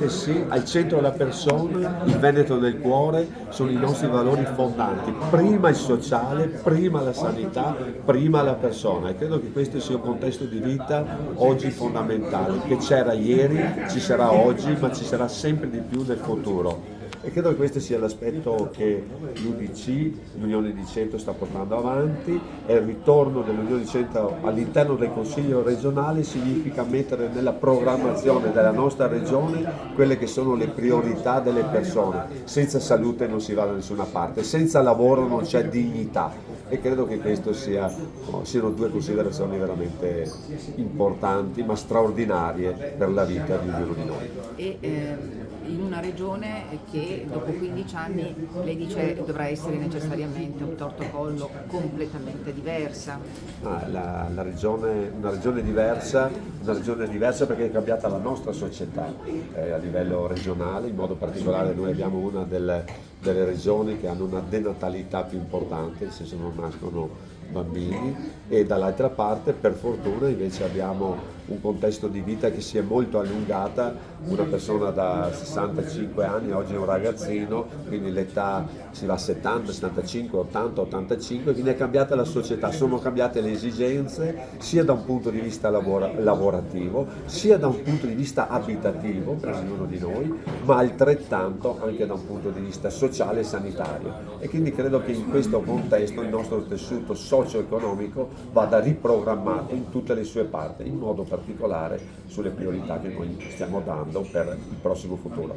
Sì, al centro della persona, il Veneto del cuore, sono i nostri valori fondanti, prima il sociale, prima la sanità, prima la persona, e credo che questo sia un contesto di vita oggi fondamentale, che c'era ieri, ci sarà oggi, ma ci sarà sempre di più nel futuro. E credo che questo sia l'aspetto che l'UDC, l'Unione di Centro, sta portando avanti, e il ritorno dell'Unione di Centro all'interno del Consiglio regionale significa mettere nella programmazione della nostra regione quelle che sono le priorità delle persone. Senza salute non si va da nessuna parte, senza lavoro non c'è dignità, e credo che questo siano due considerazioni veramente importanti ma straordinarie per la vita di ognuno di noi. In una regione che dopo 15 anni lei dice dovrà essere necessariamente un tortocollo completamente diversa. Una regione diversa perché è cambiata la nostra società a livello regionale, in modo particolare noi abbiamo una delle regioni che hanno una denatalità più importante, nel senso non nascono bambini, e dall'altra parte per fortuna invece abbiamo un contesto di vita che si è molto allungata, una persona da 65 anni oggi è un ragazzino, quindi l'età si va a 70, 75, 80, 85, quindi è cambiata la società, sono cambiate le esigenze sia da un punto di vista lavorativo, sia da un punto di vista abitativo per ognuno di noi, ma altrettanto anche da un punto di vista sociale e sanitario, e quindi credo che in questo contesto il nostro tessuto socio-economico vada riprogrammato in tutte le sue parti, in modo particolare sulle priorità che noi stiamo dando per il prossimo futuro.